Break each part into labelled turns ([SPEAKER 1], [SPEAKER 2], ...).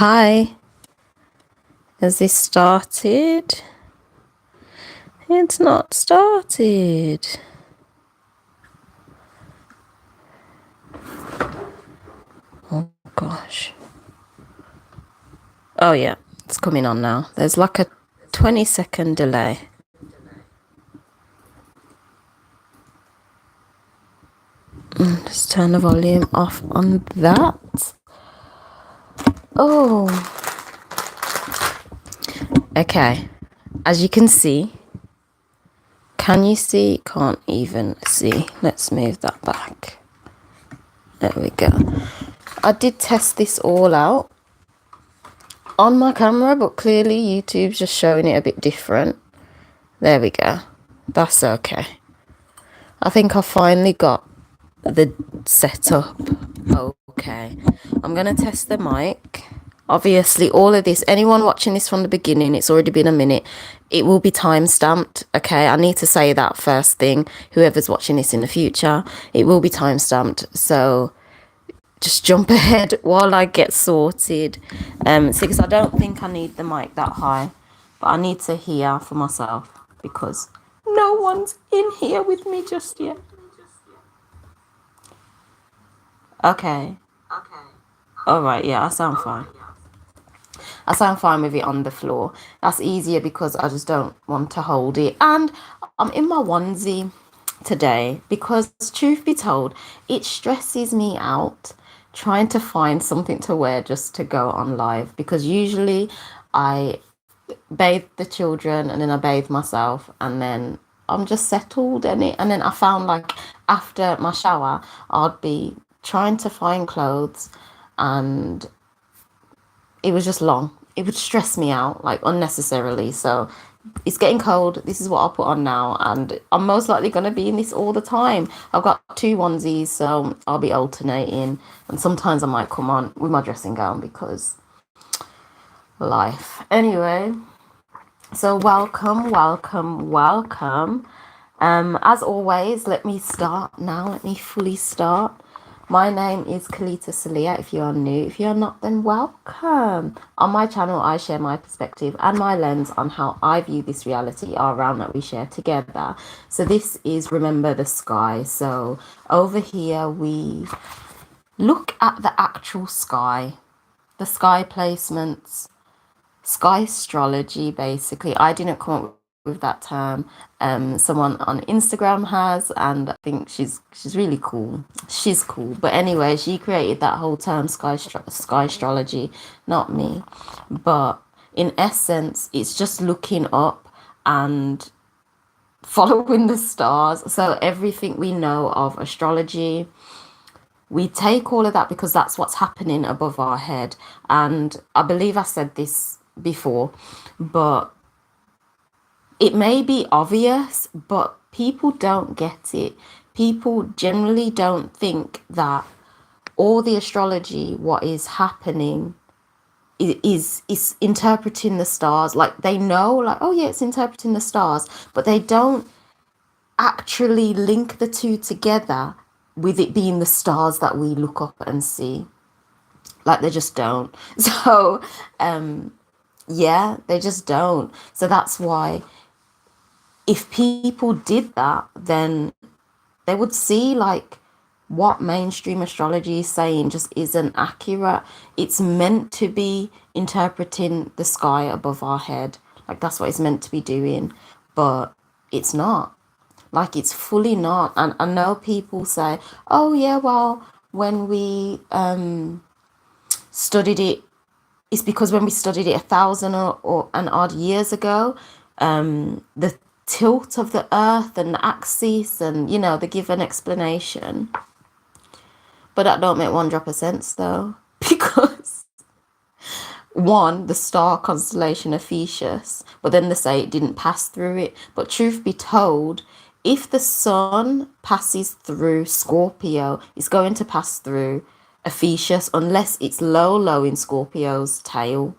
[SPEAKER 1] Hi, has this started? It's not started. Oh gosh. Oh yeah, it's coming on now. There's like a 20-second delay. Just turn the volume off on that. Oh, okay. As you can see, can you see? Can't even see. Let's move that back. There we go. I did test this all out on my camera, but clearly YouTube's just showing it a bit different. There we go. That's okay. I think I finally got the setup okay. I'm going to test the mic. Obviously, all of this, anyone watching this from the beginning, it's already been a minute. It will be time stamped, okay? I need to say that first thing. Whoever's watching this in the future, it will be time stamped. So just jump ahead while I get sorted. See, because I don't think I need the mic that high, but I need to hear for myself because no one's in here with me just yet. Okay. All right. Yeah, I sound fine. I sound fine with it on the floor. That's easier because I just don't want to hold it. And I'm in my onesie today because, truth be told, it stresses me out trying to find something to wear just to go on live, because usually I bathe the children and then I bathe myself and then I'm just settled in it. And then I found like after my shower, I'd be trying to find clothes and it was just long. It would stress me out like unnecessarily. So it's getting cold. This is what I'll put on now. And I'm most likely going to be in this all the time. I've got two onesies, so I'll be alternating. And sometimes I might come on with my dressing gown because life. Anyway, so welcome. As always, let me start now. Let me fully start. My name is KelitaSahliah if you are new. If you're not, then welcome. On my channel, I share my perspective and my lens on how I view this reality, our realm that we share together. So this is Remember the Sky. So over here, we look at the actual sky, the sky placements, skystrology, basically. I didn't come up with that term. Someone on Instagram has, and I think she's really cool. She's cool. But anyway, she created that whole term skystrology, not me. But in essence, it's just looking up and following the stars. So everything we know of astrology, we take all of that because that's what's happening above our head. And I believe I said this before, but it may be obvious, but people don't get it. People generally don't think that all the astrology, what is happening, is interpreting the stars. Like they know, like, oh yeah, it's interpreting the stars, but they don't actually link the two together with it being the stars that we look up and see. Like they just don't. So, yeah, they just don't. So that's why if people did that, then they would see like what mainstream astrology is saying just isn't accurate. It's meant to be interpreting the sky above our head. Like that's what it's meant to be doing, but it's not. Like it's fully not. And I know people say, oh yeah, well, when we studied it, it's because when we studied it 1,000 or an odd years ago, the tilt of the earth and the axis, and you know, they give an explanation, but that don't make one drop of sense though, because one, the star constellation Ophichus, but then they say it didn't pass through it. But truth be told, if the sun passes through Scorpio, it's going to pass through Ophichus unless it's low in Scorpio's tail,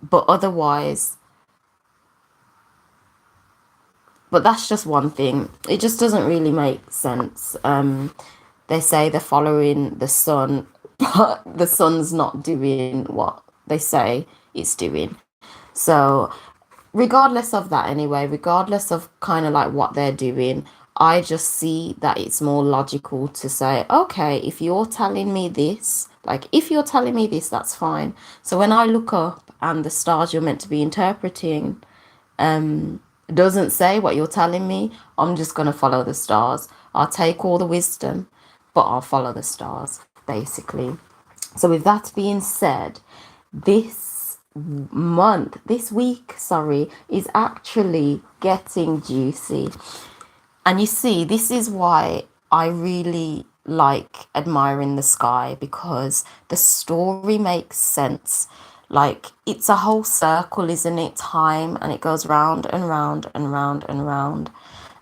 [SPEAKER 1] but otherwise. But that's just one thing. It just doesn't really make sense. They say they're following the sun, but the sun's not doing what they say it's doing. So regardless of that anyway, regardless of kind of like what they're doing, I just see that it's more logical to say, okay, if you're telling me this, like if you're telling me this, that's fine. So when I look up and the stars you're meant to be interpreting doesn't say what you're telling me, I'm just going to follow the stars. I'll take all the wisdom, but I'll follow the stars, basically. So with that being said, this week, is actually getting juicy. And you see, this is why I really like admiring the sky, because the story makes sense. Like, it's a whole circle, isn't it? Time, and it goes round and round and round and round.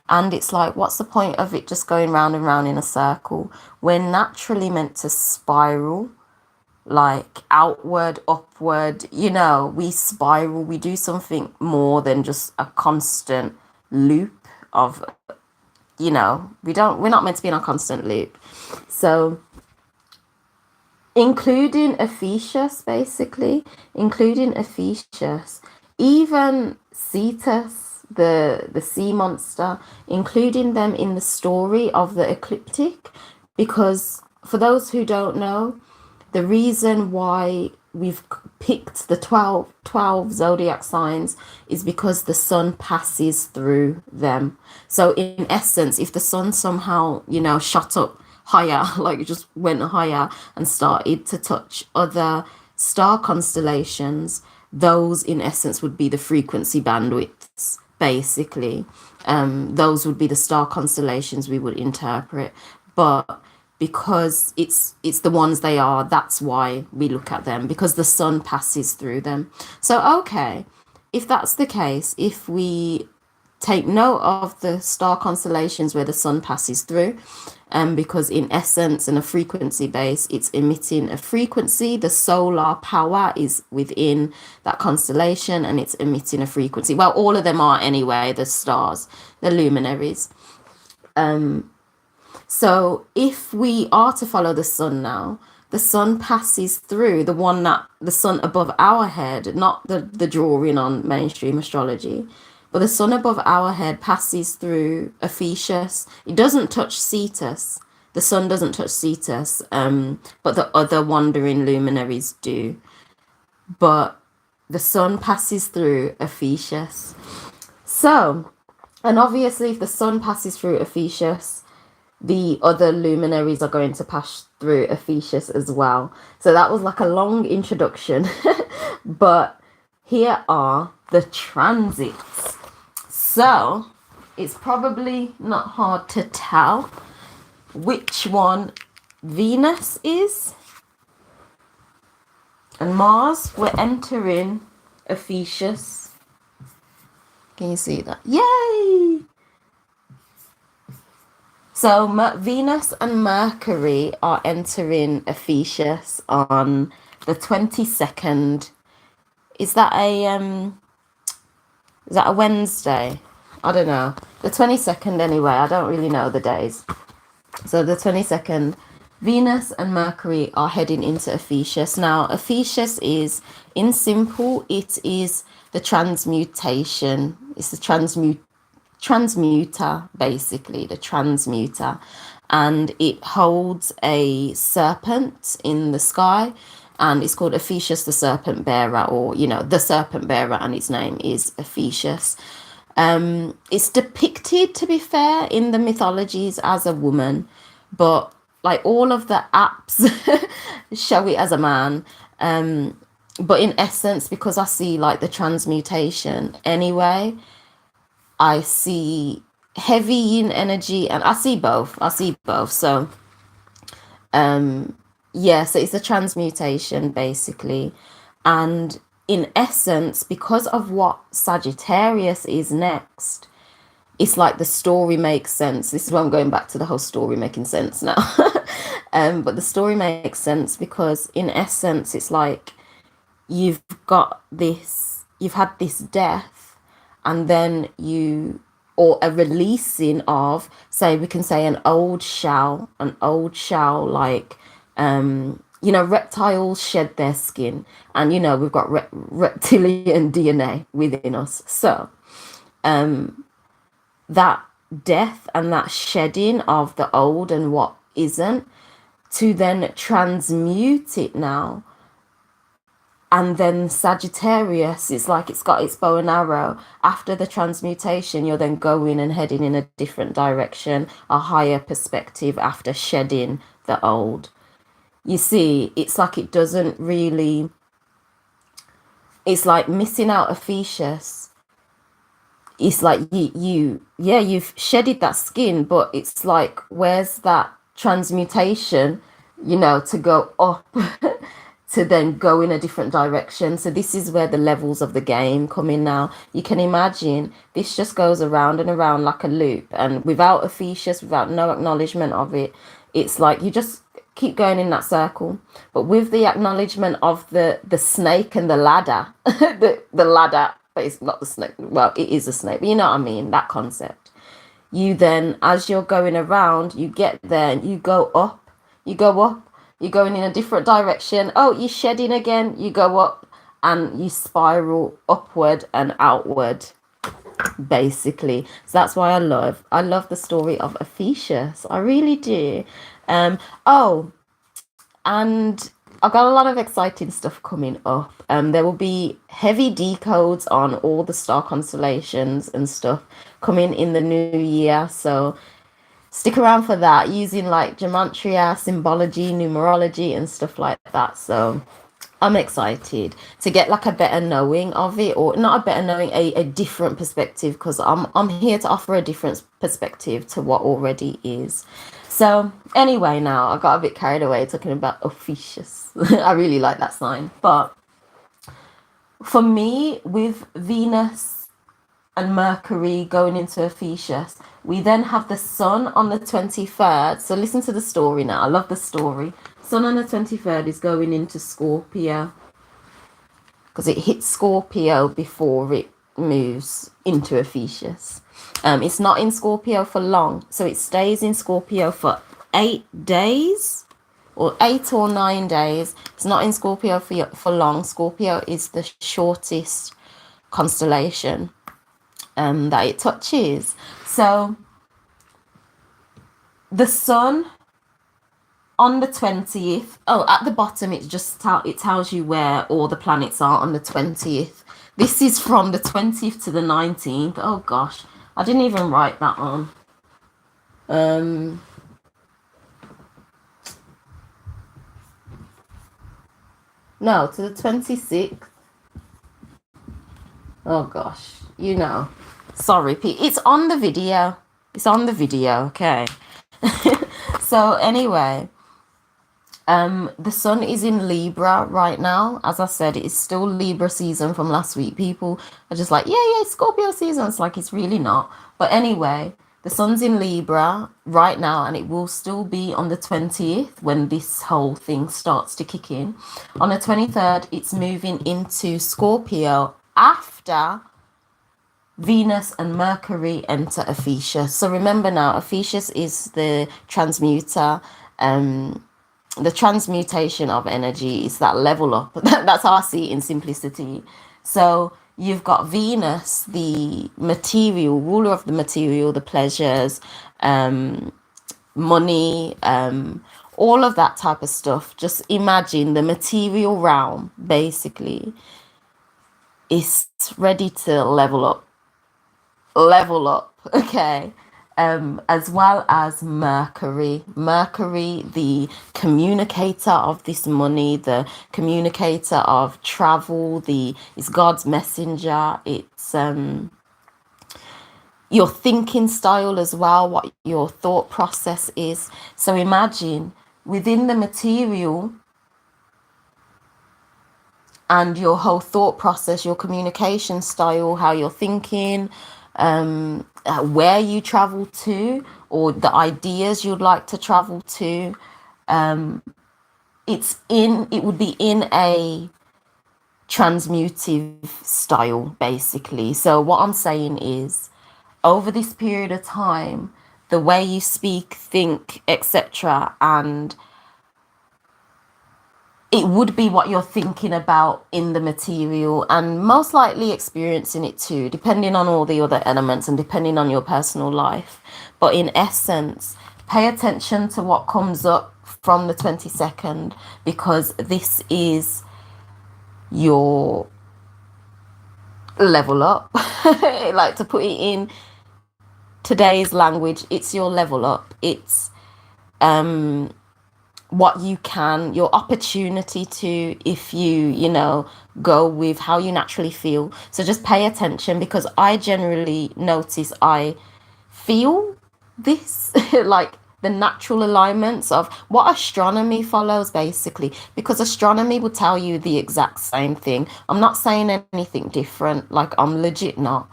[SPEAKER 1] And it's like, what's the point of it just going round and round in a circle? We're naturally meant to spiral, like outward, upward, we spiral, we do something more than just a constant loop of, we're not meant to be in a constant loop. So including Ophichus, even Cetus, the sea monster, including them in the story of the ecliptic, because for those who don't know, the reason why we've picked the 12 zodiac signs is because the sun passes through them. So in essence, if the sun somehow, shot up higher, like it just went higher and started to touch other star constellations, those in essence would be the frequency bandwidths, basically. Those would be the star constellations we would interpret. But because it's the ones they are, that's why we look at them, because the sun passes through them. So okay, if that's the case, if we take note of the star constellations where the sun passes through, because in essence, in a frequency base, it's emitting a frequency. The solar power is within that constellation and it's emitting a frequency. Well, all of them are anyway, the stars, the luminaries. So if we are to follow the sun now, the sun passes through the sun above our head, not the drawing on mainstream astrology, but the sun above our head passes through Ophichus. It doesn't touch Cetus. The sun doesn't touch Cetus, but the other wandering luminaries do. But the sun passes through Ophichus. So, and obviously if the sun passes through Ophichus, the other luminaries are going to pass through Ophichus as well. So that was like a long introduction. But here are the transits. So it's probably not hard to tell which one Venus is. And Mars, we're entering Ophichus. Can you see that? Yay! So Venus and Mercury are entering Ophichus on the 22nd. Is that a Wednesday? I don't know. The 22nd anyway. I don't really know the days. So the 22nd, Venus and Mercury are heading into Ophichus. Now, Ophichus is, in simple, it is the transmutation. It's the transmuter, basically, the transmuter. And it holds a serpent in the sky. And it's called Ophichus the serpent bearer, or, the serpent bearer, and its name is Ophichus. It's depicted, to be fair, in the mythologies as a woman, but like all of the apps show it as a man. But in essence, because I see like the transmutation anyway, I see heavy yin energy, and I see both. So, so it's a transmutation, basically. And in essence, because of what Sagittarius is next, it's like the story makes sense. This is why I'm going back to the whole story making sense now. But the story makes sense because in essence, it's like you've had this death, and then or a releasing of, say, we can say an old shell, like, you know, reptiles shed their skin, and you know, we've got reptilian DNA within us. So that death and that shedding of the old and what isn't, to then transmute it now. And then Sagittarius, it's like it's got its bow and arrow. After the transmutation, you're then going and heading in a different direction, a higher perspective after shedding the old. You see, it's like it doesn't really, it's like missing out Ophichus. It's like you've shedded that skin, but it's like, where's that transmutation, you know, to go up to then go in a different direction. So this is where the levels of the game come in now. You can imagine this just goes around and around like a loop, and without Ophichus, without no acknowledgement of it, it's like you just keep going in that circle. But with the acknowledgement of the snake and the ladder, the ladder, but it's not the snake. Well, it is a snake, but you know what I mean, that concept. You then, as you're going around, you get there and you go up, you're going in a different direction. Oh, you're shedding again, you go up and you spiral upward and outward, basically. So that's why I love the story of Ophichus. I really do. Oh, and I've got a lot of exciting stuff coming up. There will be heavy decodes on all the star constellations and stuff coming in the new year. So stick around for that, using like gematria, symbology, numerology and stuff like that. So I'm excited to get like a better knowing of it, or not a better knowing, a different perspective, because I'm here to offer a different perspective to what already is. So anyway, now I got a bit carried away talking about Ophichus. I really like that sign. But for me, with Venus and Mercury going into Ophichus, we then have the sun on the 23rd. So listen to the story now. I love the story. Sun on the 23rd is going into Scorpio, because it hits Scorpio before it moves into Ophichus. It's not in Scorpio for long, so it stays in Scorpio for 8 days, or 8 or 9 days. It's not in Scorpio for long. Scorpio is the shortest constellation that it touches. So the sun on the 20th, oh, at the bottom it just it tells you where all the planets are on the 20th. This is from the 20th to the 19th. Oh gosh, I didn't even write that on. No, to the 26th. Oh gosh, you know. Sorry, Pete. It's on the video. It's on the video, okay. So anyway, the sun is in Libra right now. As I said, it's still Libra season from last week. People are just like, yeah, it's Scorpio season. It's like, it's really not. But anyway, the sun's in Libra right now, and it will still be on the 20th when this whole thing starts to kick in. On the 23rd, it's moving into Scorpio after Venus and Mercury enter Ophichus. So remember now, Ophichus is the transmuter. The transmutation of energy is that level up. That's how I see it in simplicity. So you've got Venus, the material, ruler of the material, the pleasures, money, all of that type of stuff. Just imagine the material realm, basically, is ready to level up, okay. As well as Mercury, the communicator of this money, the communicator of travel, it's God's messenger. It's your thinking style as well, what your thought process is. So imagine within the material and your whole thought process, your communication style, how you're thinking, where you travel to, or the ideas you'd like to travel to. It would be in a transmutive style, basically. So what I'm saying is, over this period of time, the way you speak, think, etc., and it would be what you're thinking about in the material, and most likely experiencing it too, depending on all the other elements and depending on your personal life. But in essence, pay attention to what comes up from the 22nd, because this is your level up. Like, to put it in today's language, it's your level up. It's what you can, your opportunity to, if you know, go with how you naturally feel. So just pay attention, because I generally notice I feel this like the natural alignments of what astronomy follows, basically, because astronomy will tell you the exact same thing. I'm not saying anything different, like, I'm legit not.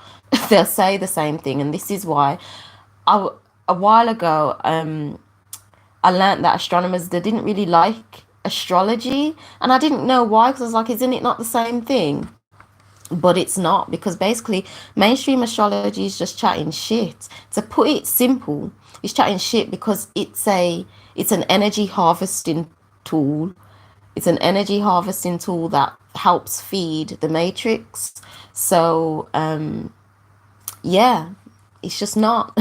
[SPEAKER 1] They'll say the same thing, and this is why a while ago I learned that astronomers, they didn't really like astrology, and I didn't know why, because I was like, isn't it not the same thing? But it's not, because basically mainstream astrology is just chatting shit. To put it simple, it's chatting shit, because it's an energy harvesting tool. It's an energy harvesting tool that helps feed the matrix. So yeah, it's just not.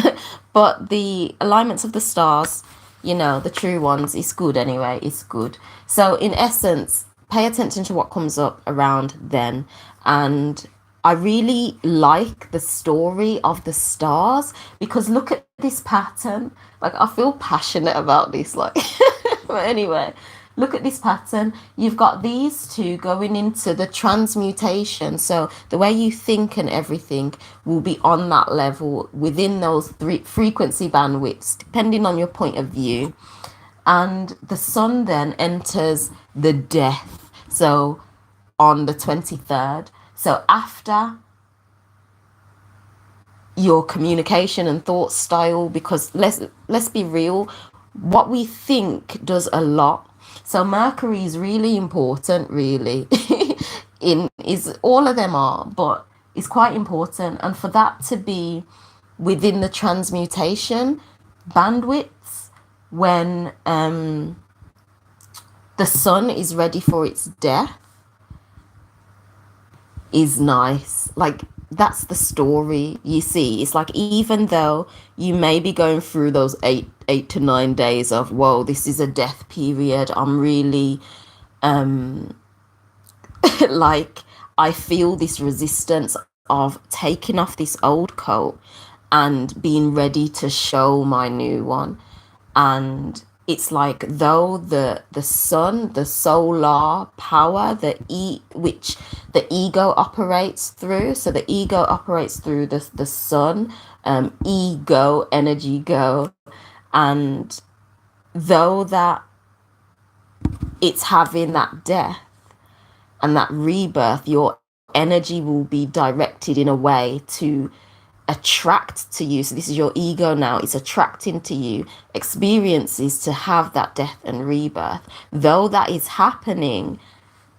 [SPEAKER 1] But the alignments of the stars, you know, the true ones, is good anyway. It's good. So in essence, pay attention to what comes up around then. And I really like the story of the stars, because look at this pattern. Like, I feel passionate about this, like. But anyway, look at this pattern. You've got these two going into the transmutation. So the way you think and everything will be on that level within those three frequency bandwidths, depending on your point of view. And the sun then enters the death. So on the 23rd. So after your communication and thought style, because let's be real, what we think does a lot. So Mercury is really important, really. Is all of them are, but it's quite important. And for that to be within the transmutation bandwidths, when the sun is ready for its death, is nice. Like, that's the story. You see, it's like, even though you may be going through those eight to 9 days of, whoa, this is a death period, I'm really like, I feel this resistance of taking off this old coat and being ready to show my new one. And it's like, though the sun, the solar power, which the ego operates through. So the ego operates through the sun, ego, energy go. And though that it's having that death and that rebirth, your energy will be directed in a way to attract to you. So this is your ego now, it's attracting to you experiences to have that death and rebirth. Though that is happening,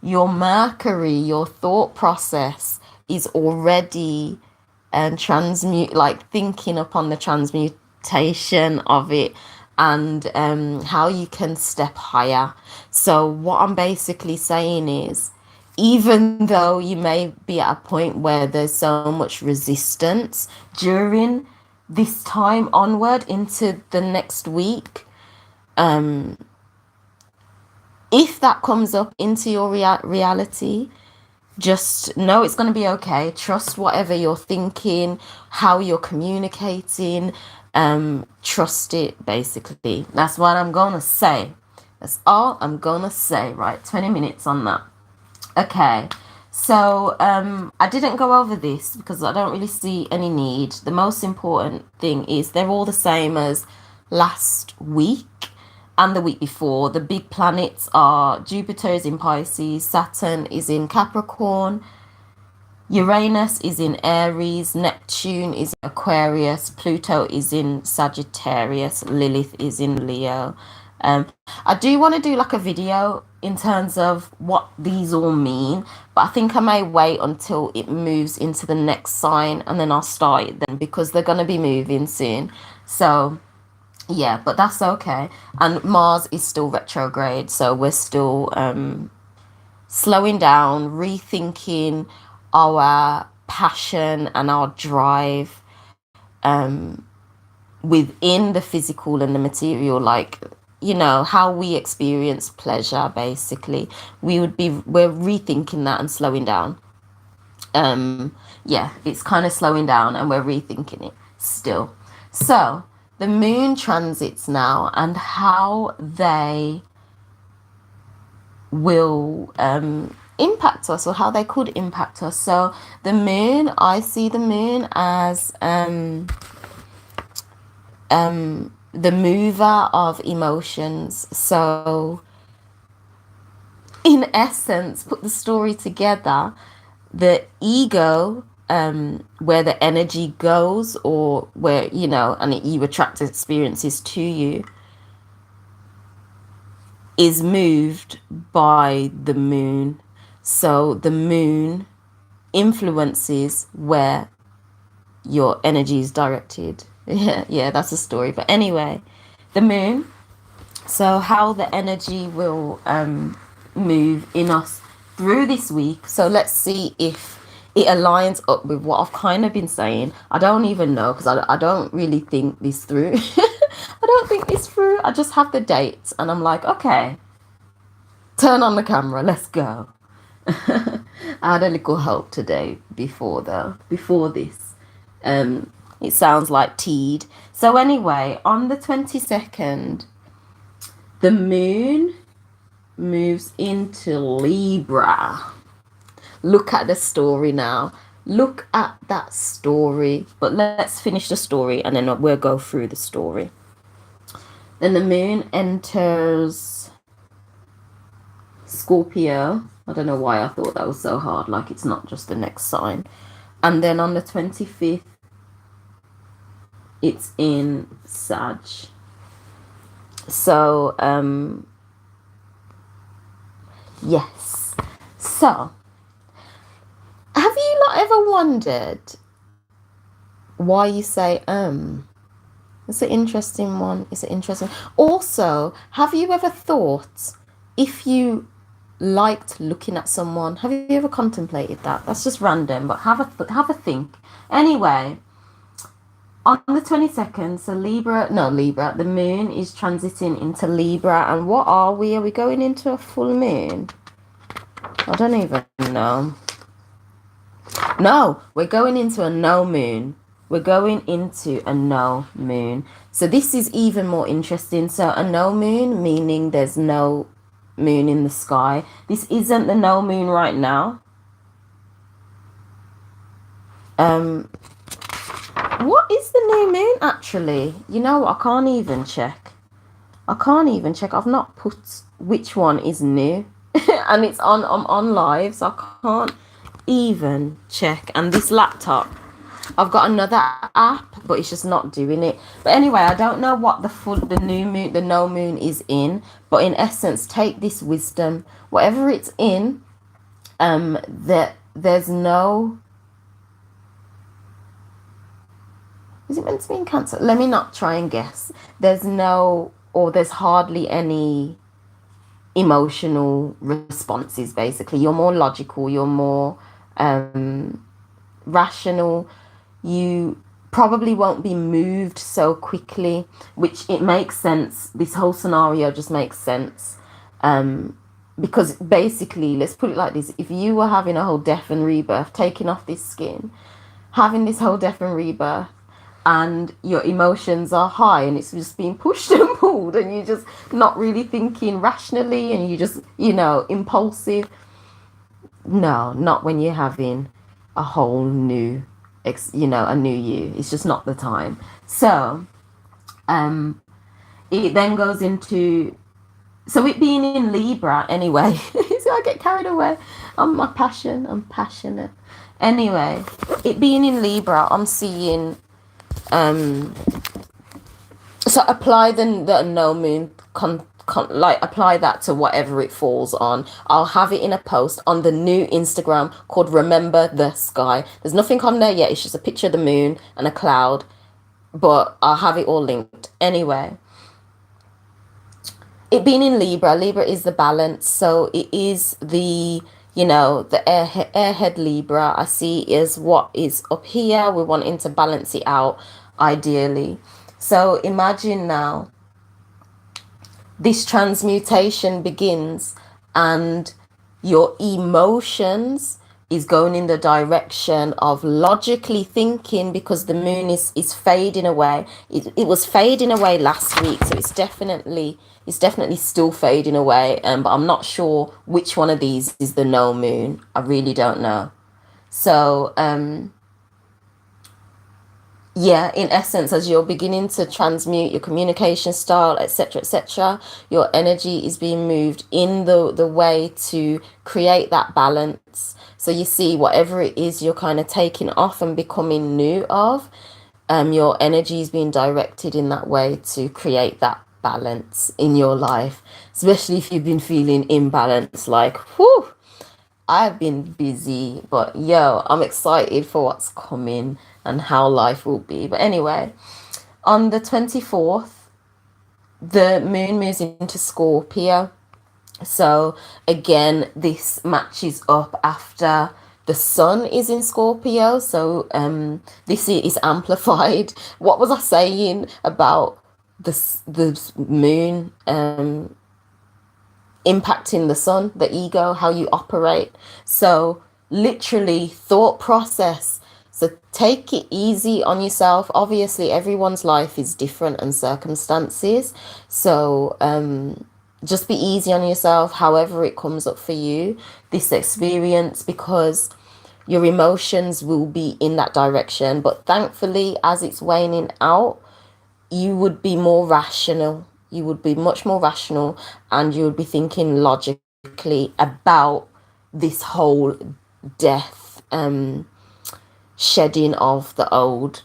[SPEAKER 1] your Mercury, your thought process is already like thinking upon the transmutation of it, and how you can step higher. So what I'm basically saying is, even though you may be at a point where there's so much resistance during this time onward into the next week, if that comes up into your reality, just know it's going to be okay. Trust whatever you're thinking, how you're communicating, trust it, basically. That's what I'm going to say. That's all I'm going to say. Right, 20 minutes on that. Okay, so I didn't go over this because I don't really see any need. The most important thing is they're all the same as last week and the week before. The big planets are Jupiter is in Pisces, Saturn is in Capricorn, Uranus is in Aries, Neptune is in Aquarius, Pluto is in Sagittarius, Lilith is in Leo. I do want to do like a video in terms of what these all mean, but I think I may wait until it moves into the next sign and then I'll start it then, because they're going to be moving soon. So Yeah, but that's okay. And Mars is still retrograde, so we're still slowing down, rethinking our passion and our drive within the physical and the material, like, you know, how we experience pleasure. Basically, we're rethinking that and slowing down. Yeah, it's kind of slowing down and we're rethinking it still. So the moon transits now and how they will impact us, or how they could impact us. So the moon, I see the moon as the mover of emotions. So in essence, put the story together, the ego, where the energy goes, or where, you know, and you attract experiences to you, is moved by the moon. So the moon influences where your energy is directed. Yeah, that's a story. But anyway, the moon. So how the energy will move in us through this week. So let's see if it aligns up with what I've kind of been saying. I don't even know, because I don't really think this through. I don't think this through. I just have the dates and I'm like, okay, turn on the camera, let's go. I had a little help today before this. It sounds like teed. So anyway, on the 22nd, the moon moves into Libra. Look at the story now. Look at that story. But let's finish the story and then we'll go through the story. Then the moon enters Scorpio. I don't know why I thought that was so hard, like it's not just the next sign. And then on the 25th, it's in Sag. So, yes. So, have you not ever wondered why you say, It's an interesting one. It's an interesting. Also, have you ever thought if you liked looking at someone? Have you ever contemplated that? That's just random, but have a think. Anyway, on the 22nd, so Libra, the moon is transiting into Libra. And what are we? Are we going into a full moon? I don't even know. No, we're going into a no moon. We're going into a no moon. So this is even more interesting. So a no moon, meaning there's no moon in the sky. This isn't the no moon right now. What is the new moon actually? You know, I can't even check. I've not put which one is new. And it's I'm on live, so I can't even check. And this laptop, I've got another app, but it's just not doing it. But anyway, I don't know what the no moon is in. But in essence, take this wisdom, whatever it's in, that there's no. Is it meant to be in Cancer? Let me not try and guess. There's hardly any emotional responses. Basically, you're more logical. You're more rational. You probably won't be moved so quickly, which it makes sense. This whole scenario just makes sense. Because basically, let's put it like this. If you were having a whole death and rebirth, taking off this skin, having this whole death and rebirth, and your emotions are high and it's just being pushed and pulled and you're just not really thinking rationally and you just, impulsive. No, not when you're having a whole new a new year. It's just not the time. So it then goes into, so it being in Libra anyway. So I get carried away on my passion. I'm passionate. Anyway, it being in Libra, I'm seeing so apply the no moon apply that to whatever it falls on. I'll have it in a post on the new Instagram called Remember the Sky. There's nothing on there yet. It's just a picture of the moon and a cloud. but I'll have it all linked anyway. It being in Libra, Libra is the balance, so it is the, you know, the airhead Libra. I see is what is up here. We're wanting to balance it out ideally. So imagine now this transmutation begins, and your emotions is going in the direction of logically thinking, because the moon is fading away. It was fading away last week, so it's definitely still fading away, but I'm not sure which one of these is the no moon. I really don't know. So yeah, in essence, as you're beginning to transmute your communication style, etc., etc., your energy is being moved in the way to create that balance. So you see, whatever it is you're kind of taking off and becoming new of, your energy is being directed in that way to create that balance in your life, especially if you've been feeling imbalanced, like, whew, I've been busy, but yo, I'm excited for what's coming and how life will be. But anyway, on the 24th, the moon moves into Scorpio. So again, this matches up after the sun is in Scorpio. So this is amplified. What was I saying about the moon impacting the sun, the ego, how you operate? So literally thought process. So take it easy on yourself. Obviously everyone's life is different and circumstances, so just be easy on yourself however it comes up for you, this experience, because your emotions will be in that direction. But thankfully, as it's waning out, you would be more rational. You would be much more rational, and you would be thinking logically about this whole death, shedding of the old.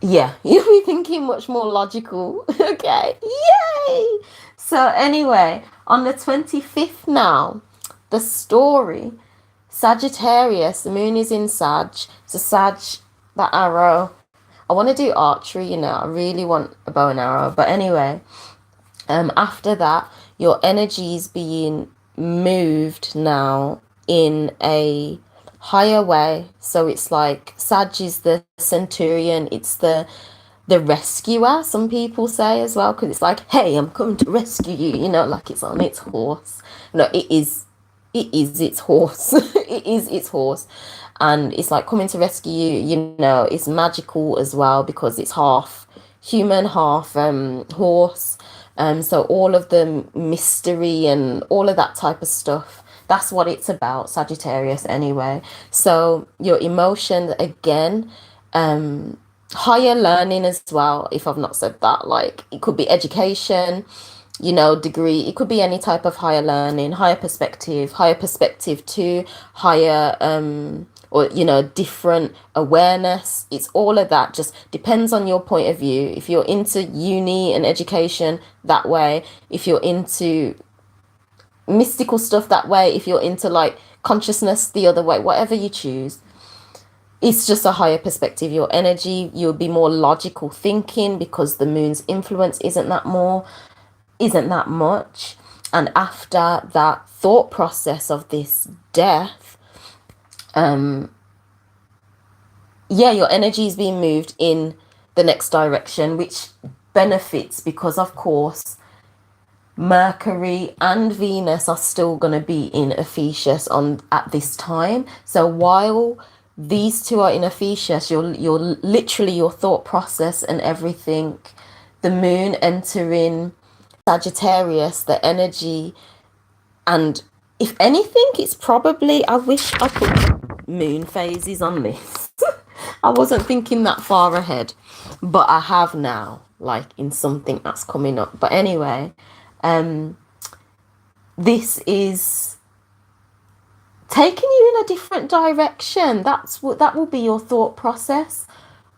[SPEAKER 1] Yeah, you'll be thinking much more logical. Okay, yay! So anyway, on the 25th now, the story, Sagittarius, the moon is in Sag. So Sag, that arrow. I want to do archery, you know, I really want a bow and arrow. But anyway, after that, your energy is being moved now in a higher way. So it's like Sag is the centurion, it's the rescuer, some people say as well, because it's like, hey, I'm coming to rescue you, you know, like it's on its horse. No, it is its horse. It is its horse, and it's like coming to rescue you. You know, it's magical as well because it's half human, half horse. So all of the mystery and all of that type of stuff, that's what it's about, Sagittarius anyway. So your emotions again, higher learning as well, if I've not said that. Like it could be education, you know, degree, it could be any type of higher learning, higher perspective too, higher or, you know, different awareness. It's all of that, just depends on your point of view. If you're into uni and education, that way. If you're into mystical stuff, that way. If you're into like consciousness, the other way. Whatever you choose, it's just a higher perspective. Your energy, you'll be more logical thinking because the moon's influence isn't that much. And after that thought process of this death, yeah, your energy is being moved in the next direction, which benefits because, of course, Mercury and Venus are still going to be in Ophichus at this time. So while these two are in Ophichus, you're literally, your thought process and everything, the moon entering Sagittarius, the energy, and if anything, it's probably, I wish I put moon phases on this. I wasn't thinking that far ahead, but I have now, like in something that's coming up. But anyway, this is taking you in a different direction. That will be your thought process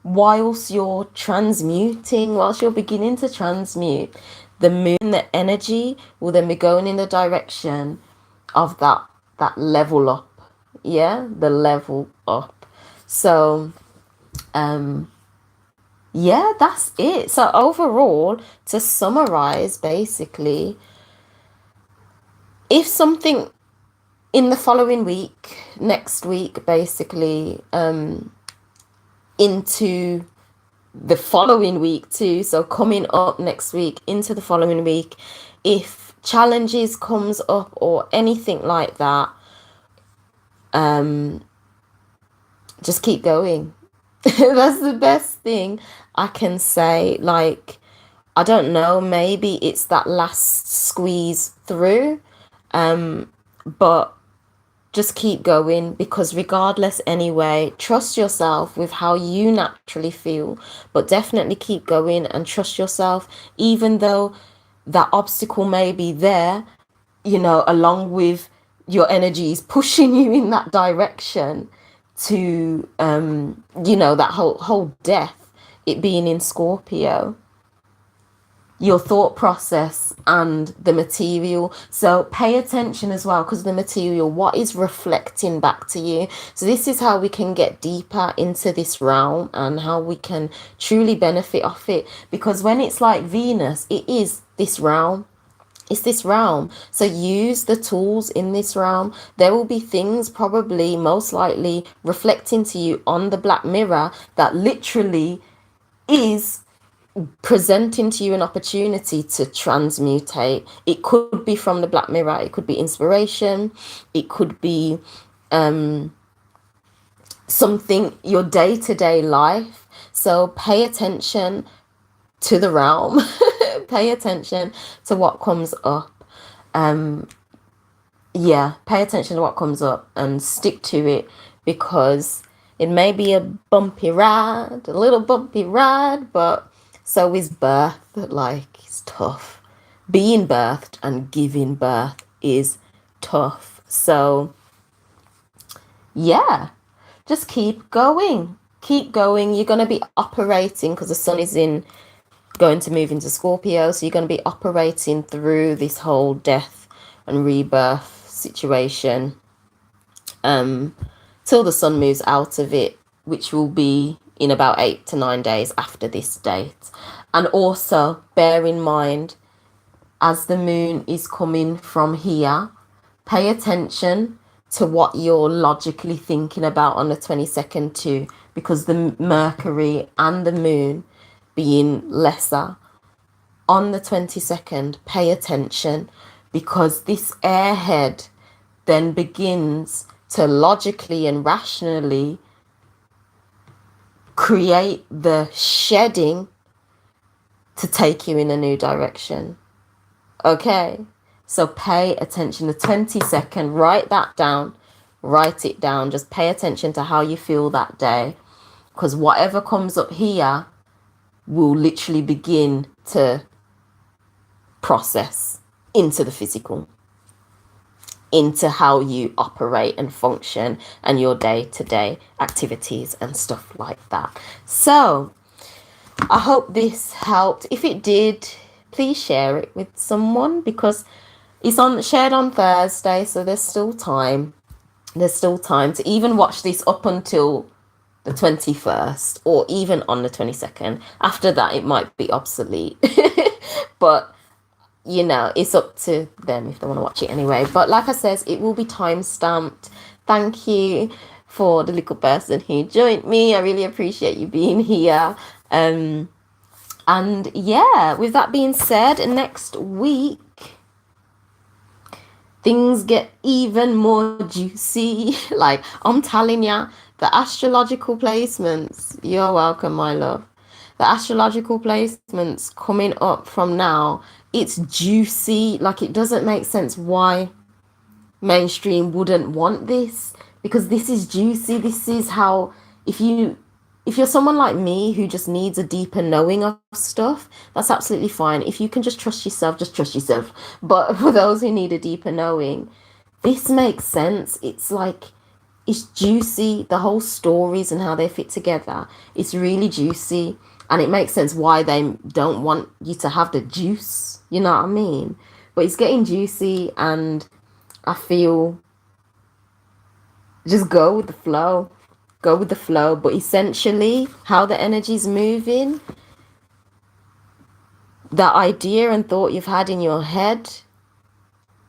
[SPEAKER 1] whilst you're transmuting, whilst you're beginning to transmute. The moon, the energy will then be going in the direction of that level up. Yeah, the level up. So yeah, that's it. So overall, to summarize, basically, if something in the following week, next week, basically, into the following week too, so coming up next week into the following week, if challenges comes up or anything like that, just keep going. That's the best thing I can say. Like, I don't know, maybe it's that last squeeze through, but just keep going, because regardless, anyway, trust yourself with how you naturally feel, but definitely keep going and trust yourself, even though that obstacle may be there, along with your energies pushing you in that direction to, that whole death, it being in Scorpio, your thought process and the material. So pay attention as well, because the material, what is reflecting back to you. So this is how we can get deeper into this realm and how we can truly benefit off it, because when it's like Venus, it is this realm. It's this realm. So use the tools in this realm. There will be things, probably most likely, reflecting to you on the black mirror that literally is presenting to you an opportunity to transmutate. It could be from the black mirror, it could be inspiration, it could be something, your day-to-day life. So pay attention to the realm. Pay attention to what comes up. Yeah, pay attention to what comes up and stick to it, because it may be a bumpy ride, a little bumpy ride, but so is birth. Like, it's tough. Being birthed and giving birth is tough. So, yeah, just keep going. Keep going. You're going to be operating, because the sun is going to move into Scorpio. So you're going to be operating through this whole death and rebirth situation till the sun moves out of it, which will be in about 8 to 9 days after this date. And also bear in mind, as the moon is coming from here, pay attention to what you're logically thinking about on the 22nd too, because the Mercury and the moon being lesser on the 22nd, pay attention, because this airhead then begins to logically and rationally create the shedding to take you in a new direction. Okay, so pay attention. The 22nd, write that down. Write it down. Just pay attention to how you feel that day, because whatever comes up here will literally begin to process into the physical, into how you operate and function and your day-to-day activities and stuff like that. So I hope this helped. If it did, please share it with someone, because it's shared on Thursday, so there's still time. There's still time to even watch this up until the 21st, or even on the 22nd. After that, it might be obsolete. But it's up to them if they want to watch it anyway. But like I says, it will be time stamped. Thank you for the little person who joined me. I really appreciate you being here. And yeah, with that being said, next week things get even more juicy. Like, I'm telling ya, the astrological placements, you're welcome, my love. The astrological placements coming up from now, it's juicy. Like, it doesn't make sense why mainstream wouldn't want this, because this is juicy. This is how, if you're someone like me who just needs a deeper knowing of stuff, that's absolutely fine. If you can just trust yourself, just trust yourself. But for those who need a deeper knowing, this makes sense. It's like, it's juicy. The whole stories and how they fit together, it's really juicy. And it makes sense why they don't want you to have the juice. You know what I mean? But it's getting juicy, and I feel, just go with the flow. go with the flow. But essentially, how the energy's moving, that idea and thought you've had in your head,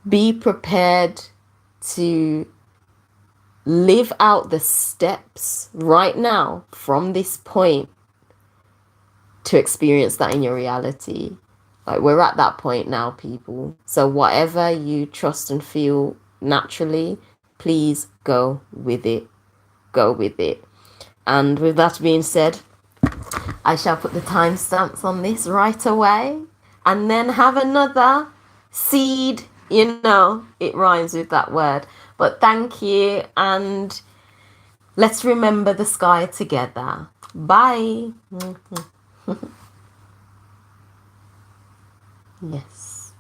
[SPEAKER 1] be prepared to live out the steps right now from this point to experience that in your reality. Like, we're at that point now, people. So whatever you trust and feel naturally, please go with it. Go with it. And with that being said, I shall put the timestamps on this right away, and then have another seed. You know, it rhymes with that word. But thank you, and let's remember the sky together. Bye. Yes.